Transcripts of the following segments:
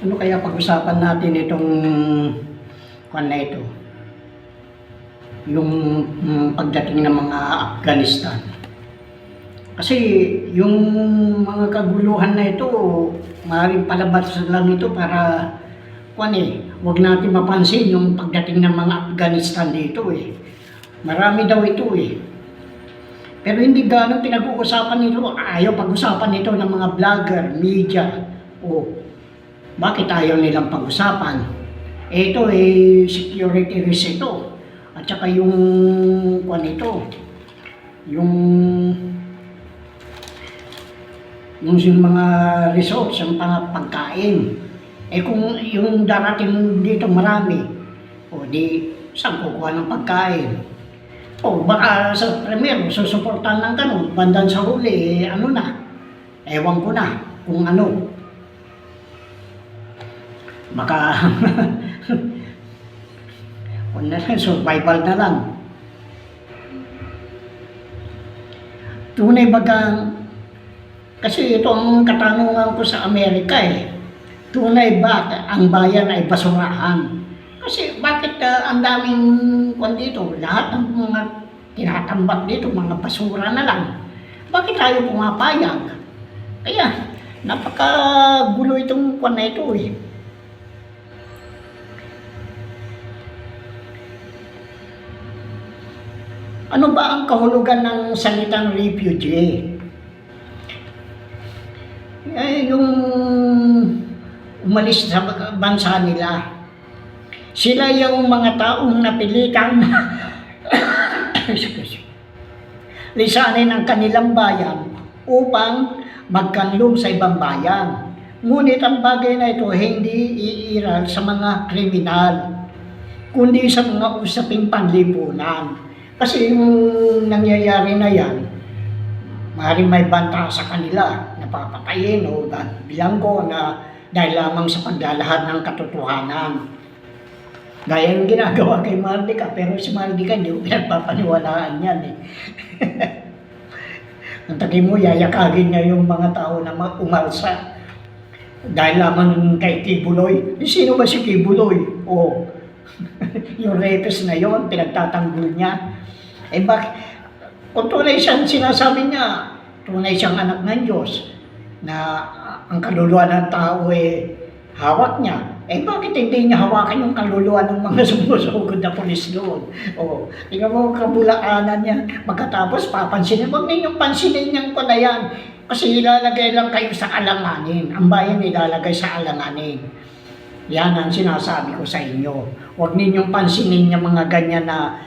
Ano kaya pag-usapan natin itong kwan na ito? Yung pagdating ng mga Afghanistan. Kasi yung mga kaguluhan na ito, maaaring palabas lang ito para wag natin mapansin yung pagdating ng mga Afghanistan dito eh. Marami daw ito eh. Pero hindi ganun pinag-uusapan nito. Ayaw pag-usapan nito ng mga vlogger, media. O, bakit ayaw nilang pag-usapan? Ito eh, security risk ito. At saka yung yung mga resorts, yung pagkain. Eh kung yung darating dito marami, o di saan kukuha ng pagkain? O baka sa primero, susuportahan ng ganun, bandang sa huli, ano na, ewan ko na kung ano. Baka, survival na lang. Tunay bagang, kasi ito ang katanungan ko sa Amerika eh, tunay ba ang bayan ay basurahan? Kasi bakit ang daming dito, lahat ng mga tinatambak dito, mga basura na lang. Bakit tayo pumapayag? Kaya, napakagulo itong na ito eh. Ano ba ang kahulugan ng salitang refugee? Eh, yung umalis sa bansa nila. Sila yung mga taong napilitan lisanin ang kanilang bayan upang magkanlong sa ibang bayan. Ngunit ang bagay na ito hindi iiral sa mga kriminal, kundi sa mga usaping panlipunan. Kasi yung nangyayari na yan, maaaring may banta sa kanila, napapatayin o bilanggo na dahil lamang sa paglalahad ng katotohanan. Gaya ng ginagawa kay Mardika, pero si Mardika hindi ko pinagpapaniwalaan yan eh. Ang tagay mo, yayakagin niya yung mga tao na umalsa. Dahil lamang kay Kibuloy. Sino ba si Kibuloy? O, yung rapist na yon, pinagtatanggol niya. Eh bakit? Kung tunay siyang sinasabi niya, tunay siyang anak ng Diyos, na ang kaluluwa ng tao eh hawak niya. Eh bakit hindi niya hawakan yung kaluluwa ng mga sumusugod na pulis doon? O, tingnan mo kabulaanan niya. Pagkatapos papansinin, huwag ninyong pansinin niyang ko na yan. Kasi ilalagay lang kayo sa alanganin. Ang bayan ilalagay sa alanganin. Yan ang sinasabi ko sa inyo. Huwag ninyong pansinin yung mga ganyan na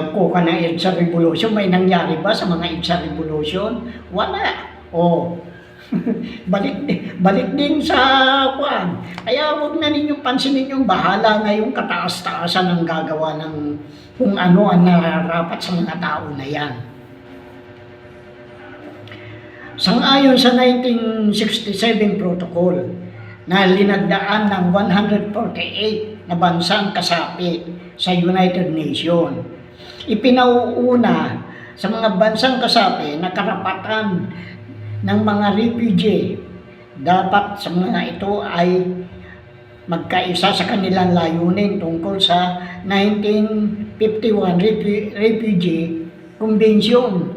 kuka ng EDSA Revolution. May nangyari ba sa mga EDSA Revolution? Wala. O, balik din sa kuan. Kaya huwag na ninyong pansinin yung bahala na yung kataas-taasan ng gagawa ng kung ano ang nararapat sa mga tao na yan. Sang-ayon sa 1967 Protocol na linagdaan ng 148 na bansang kasapi sa United Nations, ipinauuna sa mga bansang kasapi na karapatan ng mga refugee, dapat sa mga ito ay magkaisa sa kanilang layunin tungkol sa 1951 Refugee Convention.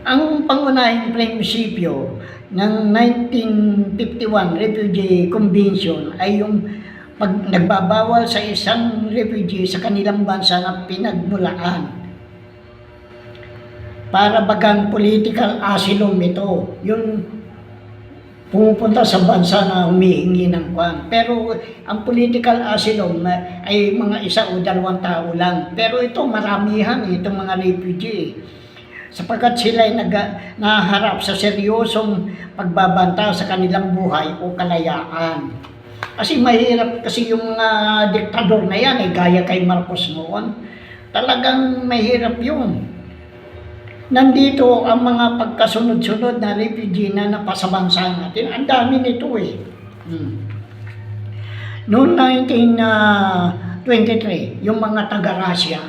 Ang pangunahing prinsipyo ng 1951 Refugee Convention ay yung nagbabawal sa isang refugee sa kanilang bansa na pinagmulaan. Para bagang political asylum ito, yung pumupunta sa bansa na humihingi ng kwan. Pero ang political asylum ay mga isa o dalawang tao lang. Pero ito maramihan itong mga refugee. Sapagkat sila ay naharap sa seryosong pagbabanta sa kanilang buhay o kalayaan. Kasi mahirap kasi yung mga diktador na yan, gaya kay Marcos noon, talagang mahirap yun. Nandito ang mga pagkasunod-sunod na refugee na napasa bansa natin. Ang dami nito eh. Noong 1923, yung mga taga-Russia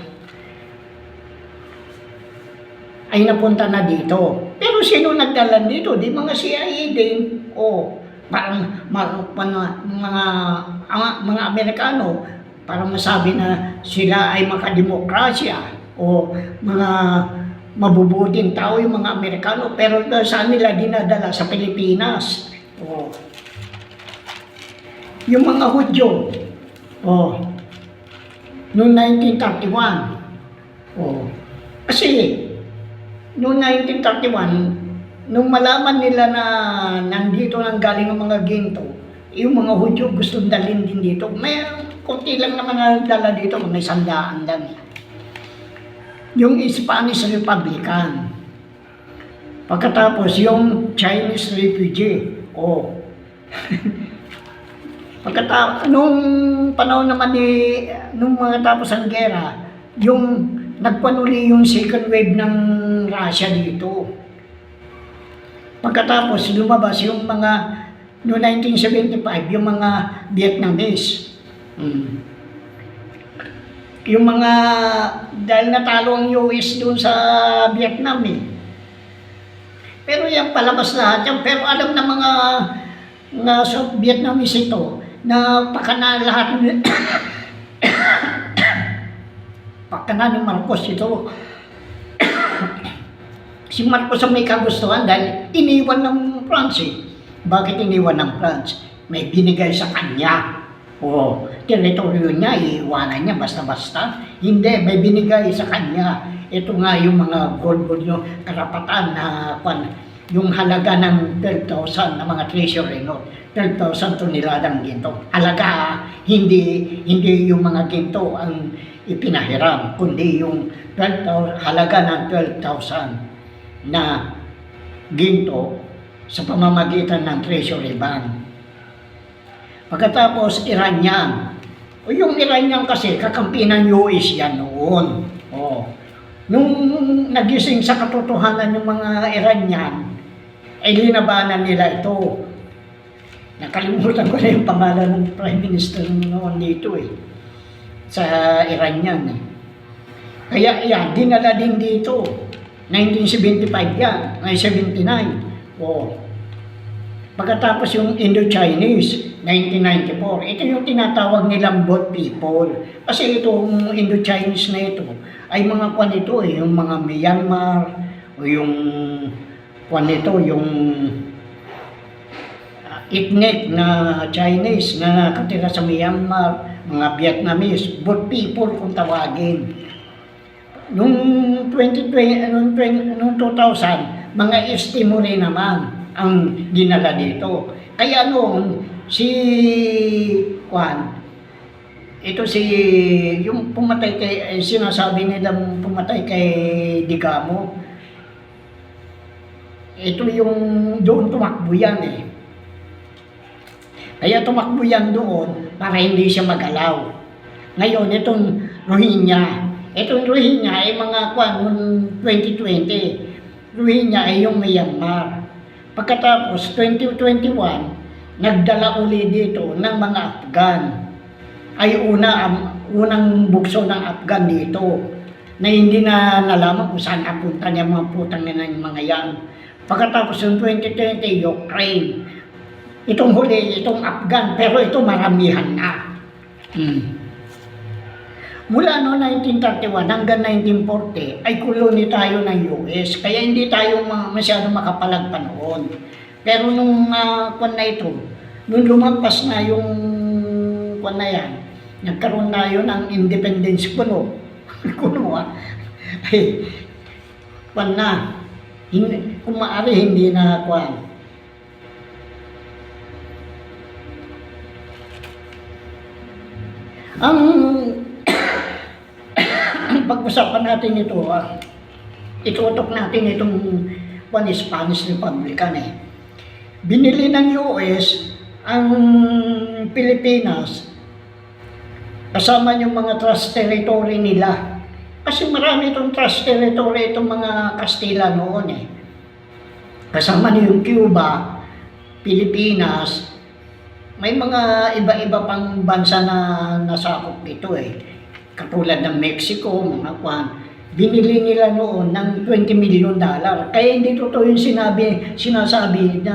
ay napunta na dito. Pero sino nagdala dito? Di mga CIA din. O, Parang mga Amerikano, parang masabi na sila ay makademokrasya o mga mabubuting tao yung mga Amerikano, pero saan nila dinadala? Sa Pilipinas. O, yung mga Hudyo, o, noong 1931, o, kasi noong 1931, nung malaman nila na nandito nang galing ang mga ginto, yung mga Hudyo gustong dalhin din dito. May konti lang naman na dala dito, mga 100 lang. Yung Spanish Republican. Pagkatapos yung Chinese refugee. Oh. Nung panahon naman nung mga tapos ang gera, yung nagpanuli yung second wave ng Russia dito. Pagkatapos lumabas yung mga noong 1975, yung mga Vietnamese. Yung mga, dahil natalo ang US doon sa Vietnam eh. Pero yan, palabas lahat yan. Pero alam na mga Vietnamese ito, na pakana lahat pakana ni Marcos ito. Si Marcos ang may kagustuhan dahil iniwan ng France eh. Bakit iniwan ng France? May binigay sa kanya. O, teritoryo niya, iiwanan niya basta-basta. Hindi, may binigay sa kanya. Ito nga yung mga gold yung karapatan na yung halaga ng 12,000 na mga treasury note. 12,000 toneladang ginto. Halaga, hindi yung mga ginto ang ipinahiram, kundi yung halaga ng 12,000 na ginto sa pamamagitan ng treasury bond. Pagkatapos, Iranian. O yung Iranian kasi, kakampi ng US yan noon. O, nung nagising sa katotohanan yung mga Iranian, ay linabanan nila ito. Nakalimutan ko na yung pangalan ng Prime Minister noon dito eh. Sa Iranian eh. Kaya yan, dinala din dito. 1975 yan, 1979. O, pagkatapos yung Indo-Chinese, 1994. Ito yung tinatawag nilang boat people. Kasi itong Indo-Chinese na ito, ay mga kwan ito eh, yung mga Myanmar, o yung kwan ito, yung ethnic na Chinese na nakatira sa Myanmar, mga Vietnamese, boat people kung tawagin. Noong 2000, mga Timorese naman ang dinala dito. Kaya noon, yung pumatay kay, sinasabi nilang pumatay kay Digamo. Ito yung doon tumakbo yan eh. Kaya tumakbo yan doon para hindi siya magalaw. Ngayon, itong Rohingya. Itong Rohingya ay mga noong 2020. Rohingya ay yung Myanmar. Pagkatapos, 2021, nagdala uli dito ng mga Afghan. Ay unang bukso ng Afghan dito na hindi na nalaman kung saan napunta niya mga putang na ng mga yan. Pagkatapos yung 2020, Ukraine. Itong huli, itong Afghan, pero ito maramihan na. Mula no 1931 hanggang 1940 ay koloni tayo ng US, kaya hindi tayo masyado makapalagpan noon. Pero nung na ito, nung lumampas na yung na yan, nagkaroon na yun ng independence kuno. Ay, na. Kung maaari, hindi na Ang pag-usapan natin ito, itutok natin itong Spanish Republican eh. Binili ng US ang Pilipinas kasama yung mga trust territory nila. Kasi marami itong trust territory itong mga Kastila noon eh. Kasama niyo yung Cuba, Pilipinas, may mga iba-iba pang bansa na nasakop dito eh. Katulad ng Mexico, mga binili nila noon ng $20 million. Kaya hindi totoo yung sinasabi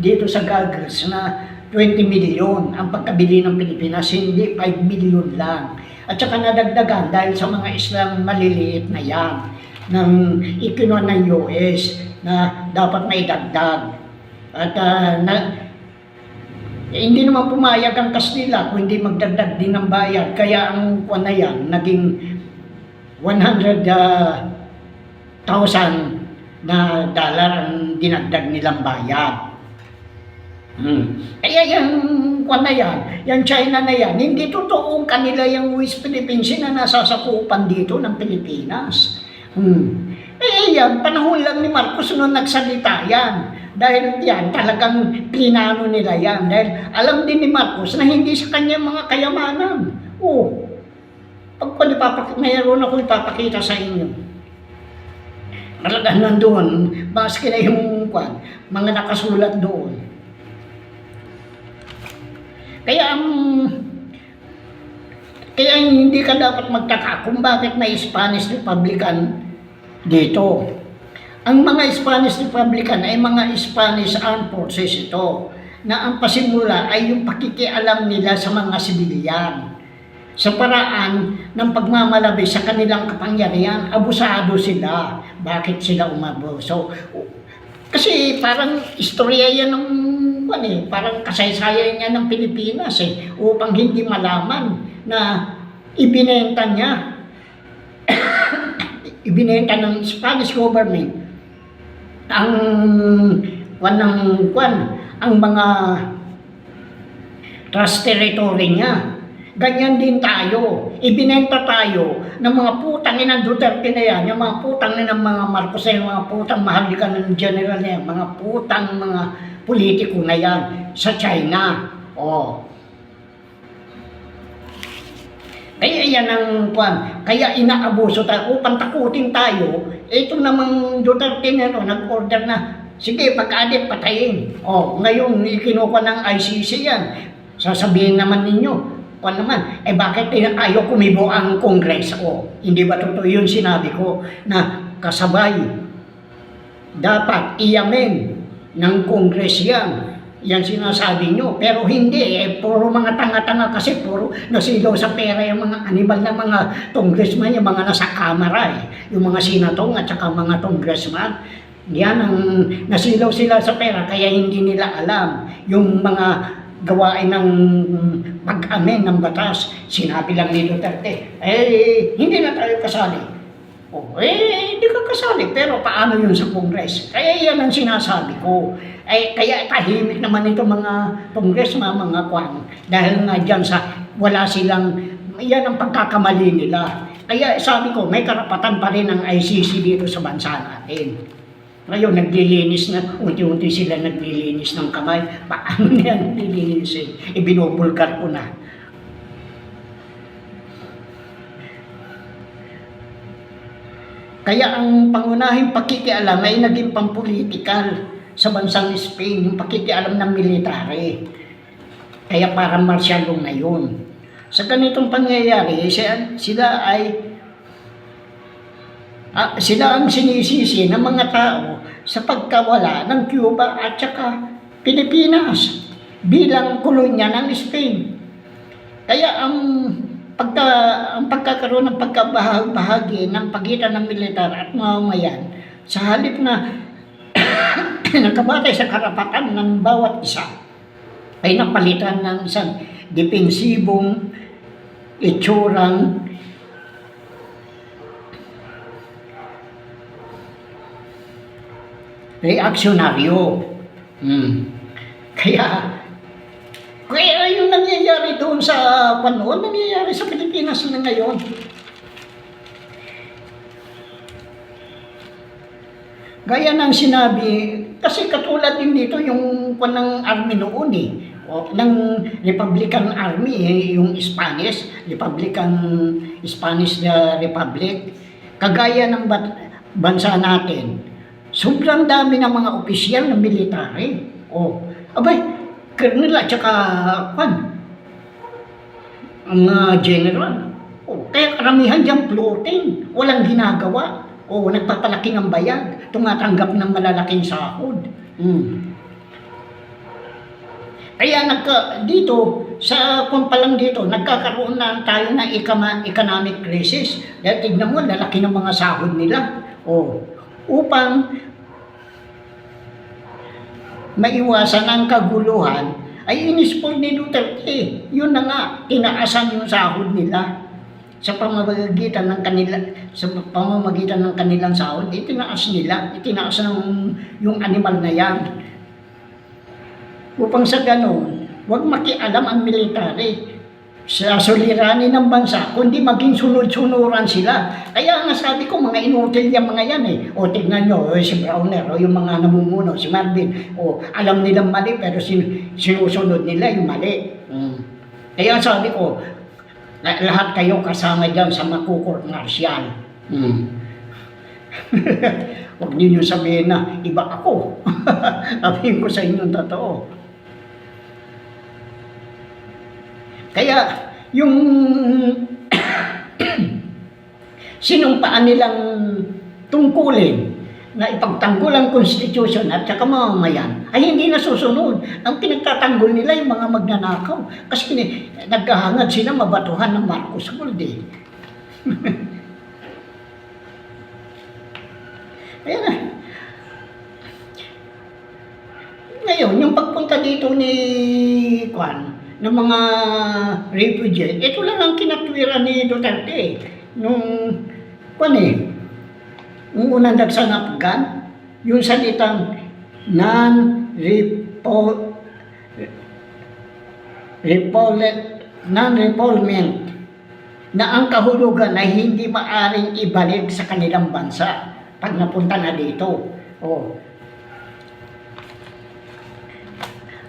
dito sa Goggles na 20 million ang pagkabili ng Pilipinas, hindi 5 million lang. At saka nadagdagan dahil sa mga islang maliliit na yan ng ikinuha ng US na dapat may dagdag. At hindi naman pumayag ang Kastila kung hindi magdagdag din ng bayad. Kaya ang kuwan na yan, naging 100,000 na dollar ang dinagdag nilang bayad. Kaya yung kuwan na yan, yung China na yan, hindi totoong kanila yung West Philippines na nasasakupan dito ng Pilipinas. Yan, panahon lang ni Marcos noon nagsalita yan. Dahil yan, talagang plinano nila yan. Dahil alam din ni Marcos na hindi sa kanya mga kayamanan. Mayroon ako ipapakita sa inyo. Talagang nandun, maski na yung mga nakasulat doon. Kaya hindi ka dapat magtaka kung bakit may Spanish Republican dito. Ang mga Spanish Republican ay mga Spanish Armed Forces ito, na ang pasimula ay yung pakikialam nila sa mga sibilyan. Sa paraan ng pagmamalabi sa kanilang kapangyarihan, abusado sila. Bakit sila umabuso? Kasi parang istorya yan ng parang kasaysayan niya ng Pilipinas upang hindi malaman na ibinenta niya ibinenta ng Spanish government ang mga trust territory niya. Ganyan din tayo. Ibinenta tayo ng mga putang ng Duterte na yan, yung mga putang ng mga Marcos, yung mga putang mahalikan ng general na yan, mga putang mga politiko na yan sa China. Kaya yan ang kaya inaabuso tayo upang takutin tayo. Ito namang Duterte na nag-order na, sige, pag-adit, patayin. Ngayon, ikinuha ng ICC yan. Sasabihin naman ninyo, bakit ayaw kumibo ang Congress? Hindi ba totoo yun sinabi ko na kasabay? Dapat iyamin ng Congress yan. Yan sinasabi nyo. Pero hindi, puro mga tanga-tanga kasi puro nasilaw sa pera yung mga animal na mga congressman, yung mga nasa kamara yung mga senatong at saka mga congressman. Yan ang nasilaw sila sa pera kaya hindi nila alam yung mga gawain ng pag-amen ng batas. Sinabi lang ni Duterte, hindi na tayo kasali. Hindi ka kasali, pero paano yun sa Congress? Kaya yan ang sinasabi ko. Kaya tahimik naman ito mga congressman, mga dahil nga dyan wala silang, yan ang pagkakamali nila. Kaya sabi ko, may karapatan pa rin ang ICC dito sa bansa natin. Ngayon, naglilinis na, unti-unti sila naglilinis ng kamay. Paano niya naglilinis binubulgar ko na. Kaya ang pangunahing pakikialam ay naging pampolitikal sa bansang Spain, yung pakikialam ng military. Kaya parang martial law na yun. Sa ganitong pangyayari, sila ang sinisisi ng mga tao sa pagkawala ng Cuba at saka Pilipinas bilang kolonya ng Spain. Kaya ang pagkakaroon ng pagkabahagi ng pagitan ng militar at mamamayan sa halip na nakabatay sa karapatan ng bawat isa ay napalitan ng isang depensibong itsurang reaksyonaryo. Kaya yung nangyayari doon sa panahon, nangyayari sa Pilipinas na ngayon. Gaya ng sinabi, kasi katulad din dito yung ng army noon ng Republican Army, yung Spanish Republic. Kagaya ng bansa natin, sobrang dami ng mga opisyal na military. Colonel at saka mga general. O, kaya karamihan dyan floating, walang ginagawa. O, nagpapalaki ng bayad, tumatanggap ng malalaking sahod. Kaya dito, sa kung pa lang dito, nagkakaroon na tayo ng economic crisis. Dahil tignan mo, lalaki ng mga sahod nila. O, upang maiwasan ang kaguluhan, ay inispol ni Duterte. Yun na nga, tinaasan yung sahod nila sa pamamagitan ng kanilang sahod. Itinaas ng yung animal na yan. Upang sa ganon, huwag makialam ang military sa suliranin ng bansa, kundi maging sunod-sunuran sila. Kaya nga sabi ko, mga inutil yung mga yan eh. O tignan nyo, si Browner, o yung mga namumuno, si Marvin, o alam nilang mali, pero sinusunod nila yung mali. Kaya sabi ko, lahat kayo kasama dyan sa makukort martial. Huwag ninyo sabihin na iba ako. Sabihin ko sa inyo totoo. Kaya yung sinumpaan nilang tungkulin na ipagtanggol ang konstitusyon at saka mamamayan ay hindi nasusunod. Ang pinagtatanggol nila yung mga magnanakaw. Kasi naghahangad sila mabatuhan ng Marcos Gold eh. Ayan na. Ngayon, yung pagpunta dito ni Juan, ng mga refugee, ito lang ang kinatwiran ni Duterte. Nung unang dagsa ng Afgan, yung salitang non-refoulement na ang kahulugan ay hindi maaring ibalik sa kanilang bansa pag napunta na dito.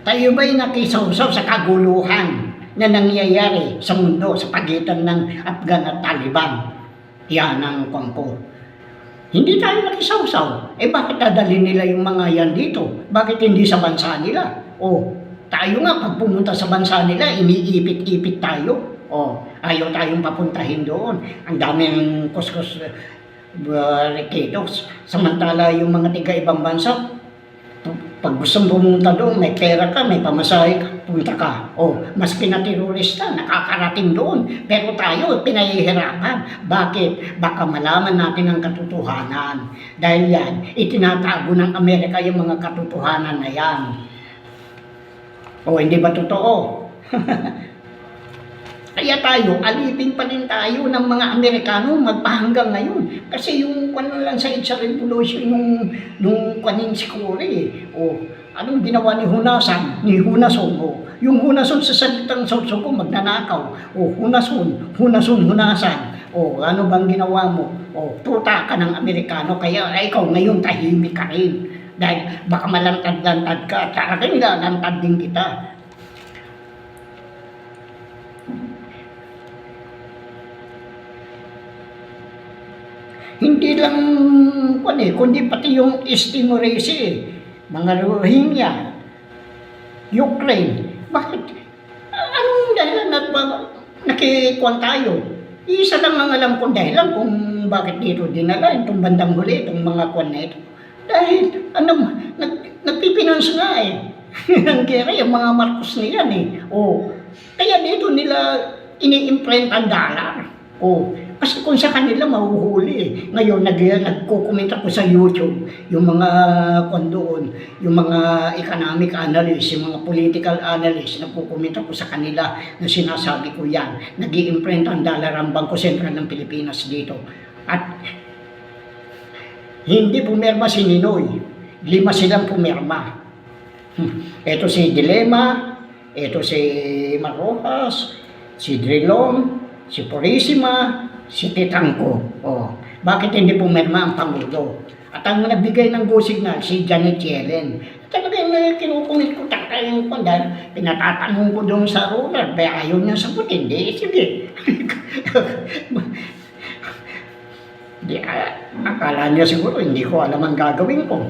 Tayo ba'y nakisawsaw sa kaguluhan na nangyayari sa mundo sa pagitan ng Afgan at Taliban? Yan ang kwangko. Hindi tayo nakisawsaw. Bakit dadalhin nila yung mga yan dito? Bakit hindi sa bansa nila? Tayo nga, pag pumunta sa bansa nila, iniipit-ipit tayo. Ayaw tayong papuntahin doon. Ang daming kuskus reketos. Samantala yung mga tiga-ibang bansa, pag gusto pumunta doon, may pera ka, may pamasahe ka, punta ka. Maski na terorista, nakakarating doon. Pero tayo, pinahihirapan. Bakit? Baka malaman natin ang katotohanan. Dahil yan, itinatago ng Amerika yung mga katotohanan na yan. Hindi ba totoo? Kaya tayo, alipin pa rin tayo ng mga Amerikano magpahanggang ngayon. Kasi yung lang sa EDSA Revolution, nung si Cory, anong ginawa ni Hunasan? Ni Hunason, yung Hunason sa salitang Sorsogon, magnanakaw. Hunasan. Ano bang ginawa mo? Tuta ka ng Amerikano, kaya ikaw ngayon tahimik ka rin. Dahil baka malantad-lantad ka, at nilalantad din kita. Hindi lang kundi pati yung East Timorese, mga Rohingya, Ukraine. Bakit? Anong dahilan nakikuan tayo? Isa lang ang alam kong dahilan kung bakit dito dinala itong bandang huli, itong mga kuan na ito. Dahil nagpipinansa nga eh. Ang kaya yung mga Marcos na yan eh. Kaya dito nila ini-imprint ang dollar. Kasi kung sa kanila mahuhuli eh. Ngayon, nagko-comment ako sa YouTube, yung mga doon, yung mga economic analyst, yung mga political analyst, nagko-comment ako sa kanila na sinasabi ko yan. Nag-i-imprint ang dollar ang Bangko Sentral ng Pilipinas dito. At hindi pumirma si Ninoy. 5 silang pumirma. Ito si Dilema, ito si Marrojas, si Drilon, si Purisima, si Titangco. Bakit hindi pumirma ang Pangulo? At ang nagbigay ng go signal, si Janet Yellen. Talagang kinukumit ko yung dahil pinatatanong ko doon sa ruler, ayaw niya sagutin. Sige. Akala niya siguro, hindi ko alam ang gagawin ko.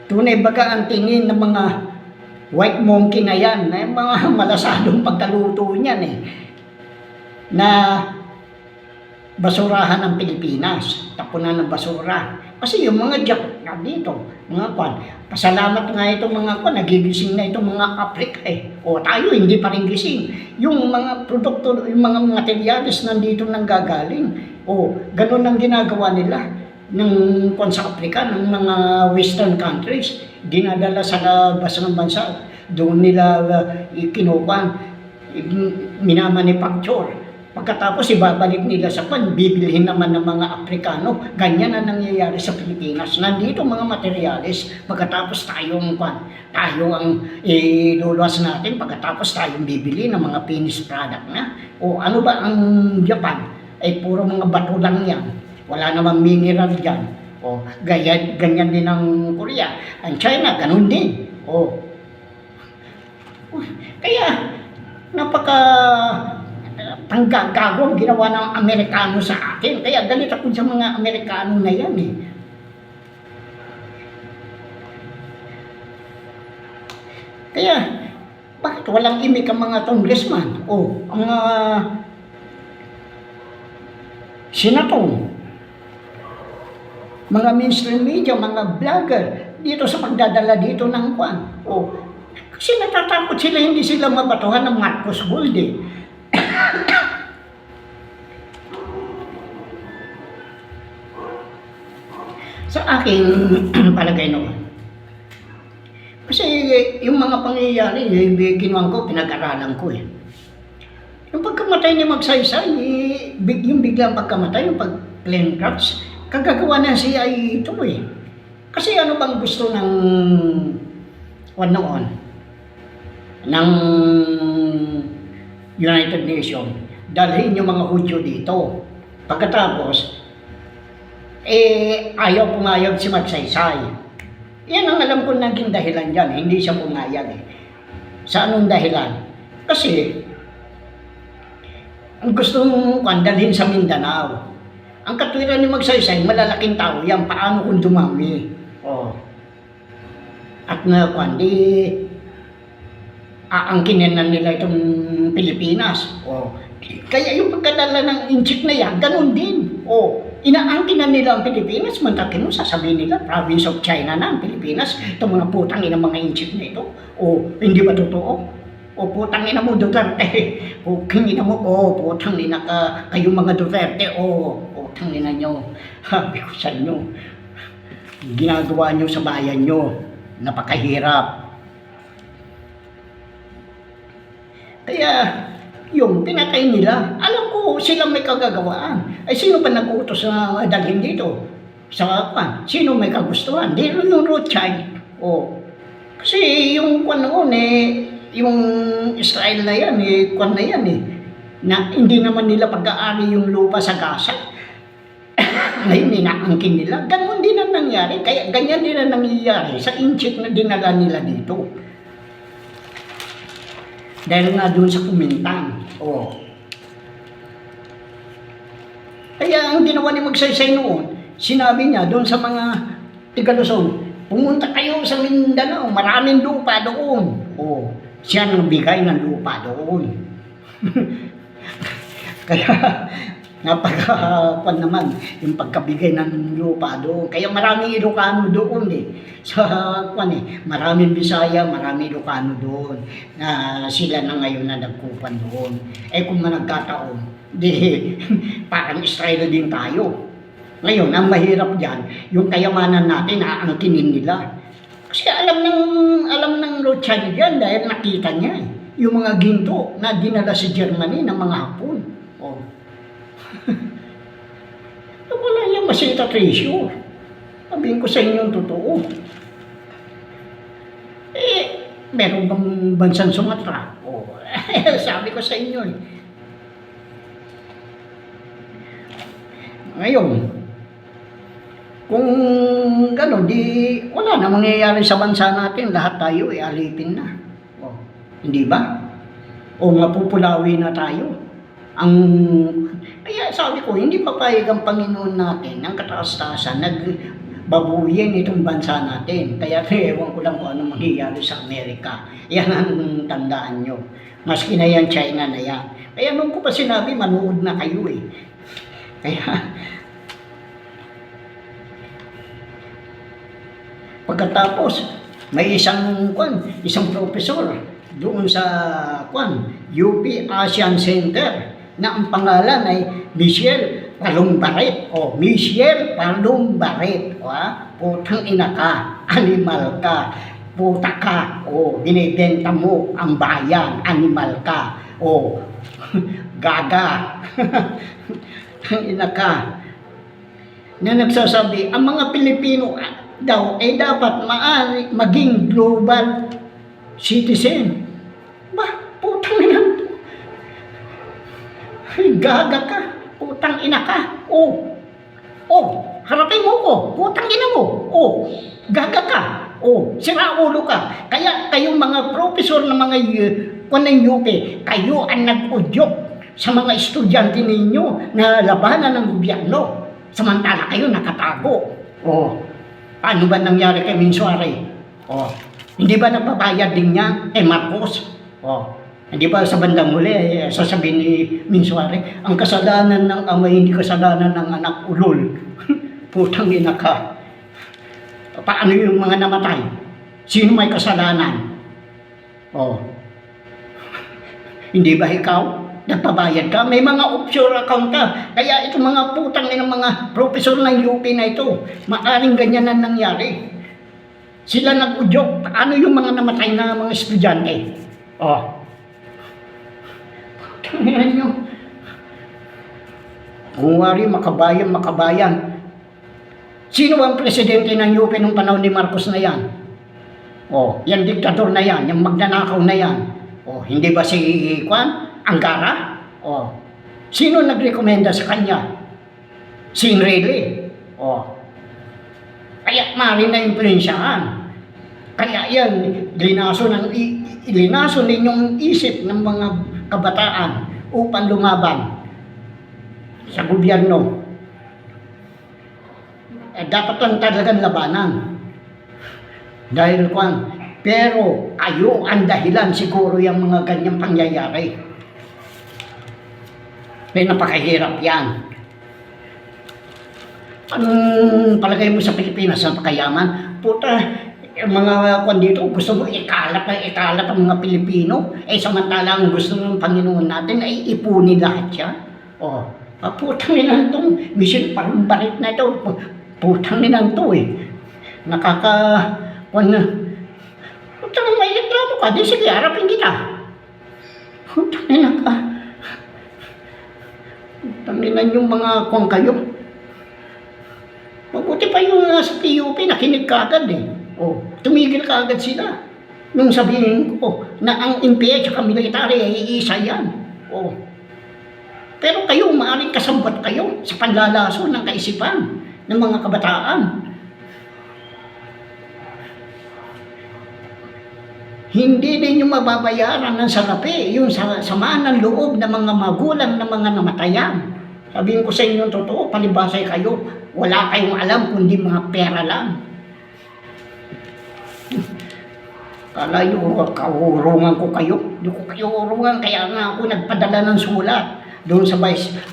Tunay baga ang tingin ng mga white monkey na yan, na mga malasadong pagkaluto niyan eh, na basurahan ng Pilipinas, tapunan ng basura. Kasi yung mga Jack na dito, mga kwan, pasalamat nga itong mga kwan, nagigising na itong mga Africa eh. O tayo, hindi pa rin gising. Yung mga produkto, yung mga materyales nandito nang gagaling. O, ganun ang ginagawa nila ng kwan sa Africa, ng mga western countries. Dinadala sa labas ng bansa. Doon nila kinukuhan, minamanufacture. Pagkatapos ibabalik nila sa pan, bibilhin naman ng mga Aprikano. Ganyan ang nangyayari sa Pilipinas. Nandito mga materyales, pagkatapos tayo ang iluluwas natin, pagkatapos tayong bibili ng mga finished product na. O ano ba ang Japan? Ay puro mga bato lang yan. Wala namang mineral dyan. O ganyan din ang Korea. Ang China, ganun din. O kaya napaka gago ang ginawa ng Amerikano sa akin. Kaya galit ako sa mga Amerikano na yan eh. Kaya, bakit walang imik ang mga congressman? O, ang mga senatong, mga mainstream media, mga vlogger, dito sa pagdadala dito ng kwan. O, kasi natatakot sila, hindi sila mabatuhan ng Marcos Gold eh. Sa akin palagay noon. Kasi yung mga pangyayari, kinuha ko, pinag-aralan ko eh. Yung pagkamatay ni Magsaysay, yung biglang pagkamatay, yung pag-plane crash, kagagawa ng CIA ito eh. Kasi ano bang gusto ng noon? Ng United Nations, dalhin yung mga Hudyo dito. Pagkatapos, ayaw pumayag si Magsaysay. Yan ang alam ko naging dahilan dyan. Hindi siya pumayag eh. Sa anong dahilan? Kasi, ang gusto mong dalhin sa Mindanao. Ang katwiran ni Magsaysay, malalaking tao yan. Paano kung dumami? At aangkinin na nila itong Pilipinas. Kaya yung pagkadala ng inchik na yan, ganun din. Inaangkin na nila ang Pilipinas, mantakin mo, sasabihin nila, province of China na ang Pilipinas. Itong mga putang ina mga inchik na ito. Hindi ba totoo? Putang ina mo Duterte. Putang ina mo, putang ina ka, kayong mga Duterte. Putang ina nyo. Sabi ko sa inyo, ginagawa nyo sa bayan nyo, napakahirap. Kaya, yung pinatay nila, alam ko silang may kagagawaan. Ay sino ba nag-uutos na dalhin dito? Sa sino may kagustuhan? Di yung Rothschild. Kasi yung noon yung Israel na yan na yan na hindi naman nila pag-aari yung lupa sa Gaza. Ngayon inaangkin nila. Ganon din ang nangyari. Kaya ganyan din ang nangyayari sa inchik na dinala nila dito. Dahil nga doon sa Kumintang. Kaya ang ginawa ni Magsaysay noon, sinabi niya doon sa mga Tiga-Luzon, pumunta kayo sa Mindanao, maraming lupa doon. Siya nang bigay ng lupa doon. Kaya napaka naman yung pagkabigay ng lupa doon. Kaya maraming Ilocano doon sa maraming Bisaya, maraming Ilocano doon na sila na ngayon na nagkupan doon. Kung nagkataon, parang Israel din tayo. Ngayon, ang mahirap diyan, yung kayamanan natin aangkinin nila. Kasi alam ng Rothschild yan dahil nakita niya yung mga ginto na dinala sa Germany ng mga Hapon. Wala yan masita treasure. Sabihin ko sa inyo yung totoo. Meron bang bansang Sumatra? Sabi ko sa inyo Ngayon, kung gano'n, wala na mangyayari sa bansa natin. Lahat tayo alipin na. Hindi ba? Mapupulawi na tayo. Kaya sabi ko, hindi papayag ang Panginoon natin, ang kataas-taasan, babuyin itong bansa natin. Kaya ewan ko lang kung ano mangyayari sa Amerika. Yan ang tandaan nyo. Maski na yan, China na yan. Kaya nung ko pa sinabi, manood na kayo eh. Kaya, pagkatapos, may isang professor doon sa UP Asian Center na ang pangalan ay Michelle Palumbaret. O, Michelle Palumbaret. O, putang ina ka, animal ka, puta ka, o, binibenta mo ang bayan, animal ka, o, gaga. Ang ina ka. Na nagsasabi, ang mga Pilipino daw ay dapat maging global citizen. Putang ina. Gaga ka. Putang ina ka. Harapin mo ko. Putang ina mo. Gaga ka. Sira ulo ka. Kaya kayong mga professor ng mga UP, kayo ang nag-udyok sa mga estudyante ninyo na labanan ng gobyerno. Samantala kayo nakatago. Paano ba nangyari kay Minsuare? Hindi ba napabayad din niya kay Marcos? Hindi ba sa bandang huli, sasabihin ni Minsuare, ang kasalanan ng ama, hindi kasalanan ng anak, ulol. Putang ina ka. Paano yung mga namatay? Sino may kasalanan? Hindi ba ikaw? Nagpabayad ka? May mga offshore account ka. Kaya itong mga putang ng mga professor ng UP na ito, maaaring ganyan na nangyari. Sila nag-udyok. Paano yung mga namatay na mga estudyante? Putang nyo. Kung wari, makabayan. Sino ang presidente ng UP nung panahon ni Marcos na yan? Yung diktador na yan, yung magnanakaw na yan. Hindi ba si Angara? Sino nagrekomenda sa kanya? Si Enrile. Kaya maaaring na-impluensyahan. Kaya yan, linaso ninyong isip ng mga kabataan upang lumaban sa gobyerno. Dapat lang talagang labanan. Dahil pero kayo ang dahilan siguro yung mga ganyang pangyayari. May napakahirap yan. Anong palagay mo sa Pilipinas? Napakayaman? Puta, yung mga dito, gusto mo ikalat ang mga Pilipino? Samantalang gusto ng Panginoon natin ay ipunin lahat yan. Putang ina itong Michelle Palumbaret na ito. Putang ina ito Putang may reklamo ka, di sige, harapin kita. Putang ina ka. Tanginan yung mga kayo. Mabuti pa yung sa PUP, nakinig ka agad tumigil ka agad sila. Nung sabihin ko na ang MPH at military ay iisa yan. Pero kayo, maaaring kasabot kayo sa panlalaso ng kaisipan ng mga kabataan. Hindi din yung mababayaran ng salapi, yung samaan ng loob ng mga magulang ng mga namatayan. Sabihin ko sa inyo totoo, palibasay kayo, wala kayong alam kundi mga pera lang. Kala nyo, kaurungan ko kayo. Hindi ko kayo urungan, kaya nga ako nagpadala ng sulat doon sa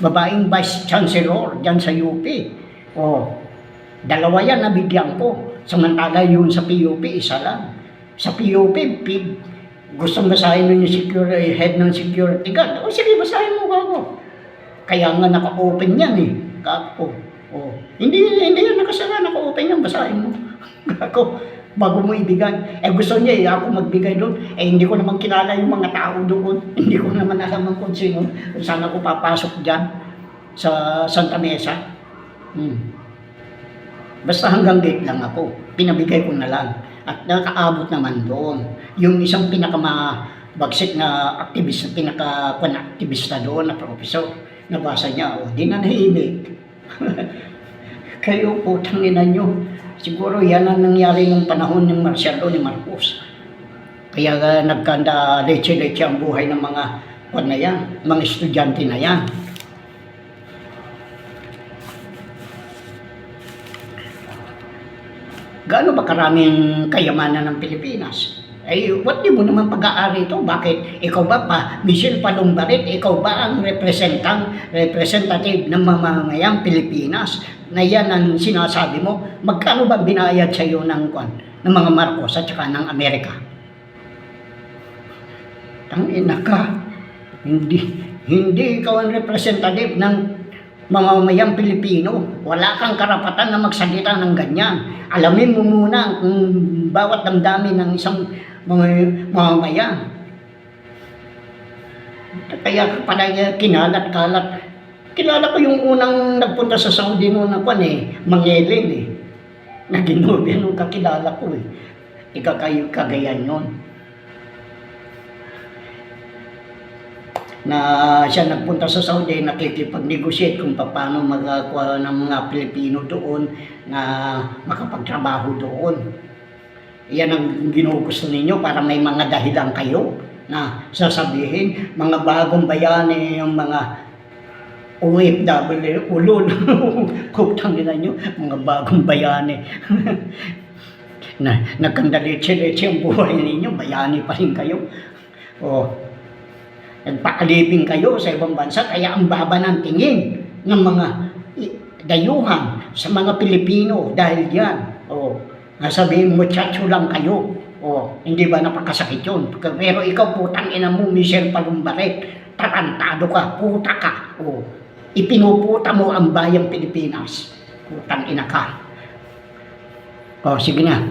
babaeng Vice Chancellor dyan sa UP. Dalawa yan nabigyan ko. Samantala yun sa PUP, isa lang. Sa PUP, gustong basahin mo yung head ng security guard. Sige, basahin mo ako. Kaya nga naka-open yan Hindi yan nakasara, naka-open yan, basahin mo. Bago mo ibigay. Gusto niya ako magbigay doon. Hindi ko naman kilala yung mga tao doon. Hindi ko naman alam kung sino. Saan ako papasok dyan sa Santa Mesa. Basta hanggang gate lang ako. Pinabigay ko na lang. At nakaabot naman doon. Yung isang pinakamabagsik na aktivist, pinaka-aktivista doon na professor, nabasa niya, di na nahimik. Kayo po, tanginan nyo. Siguro yan ang nangyari ng panahon ng Marcial ni Marcos. Kaya nagkanda leche-leche ang buhay ng mga mga estudyante na yan. gaano ba karaming kayamanan ng Pilipinas? Ay, what di mo naman pag-aari ito? Bakit? Ikaw ba pa, Michelle Palumbarit, ikaw ba ang representative ng mamamayang Pilipinas? Na yan ang sinasabi mo? Magkano ba binayad sa iyo ng mga Marcos at saka ng Amerika? Tangina ka. Hindi ikaw ang representative ng mamamayang Pilipino. Wala kang karapatan na magsalita ng ganyan. Alamin mo muna kung bawat damdamin ng isang mamamayan. Kaya pala kinalat-kalat. Kilala ko yung unang nagpunta sa Saudi noon na Mangelin na ginobya nung kakilala ko Kagayan yun. Na siya nagpunta sa Saudi, nakikipag-negotiate kung paano magagawa ng mga Pilipino doon na makapagtrabaho doon. Yan ang ginugusto ninyo para may mga dahilan kayo na sasabihin, mga bagong bayani, yung mga OFW, ulol, kutang nila nyo, mga bagong bayani. Na nagkandalitsi-litsi ang buhay ninyo, bayani pa rin kayo. Nagpaalipin kayo sa ibang bansa, kaya ang baba ng tingin ng mga dayuhan sa mga Pilipino dahil yan. Nasabihin, muchacho lang kayo. Hindi ba napakasakit yun? Pero ikaw, putang ina mo, Michelle Palumbarit, tarantado ka, puta ka. Ipinuputa mo ang bayang Pilipinas. Putang ina ka. Sige na.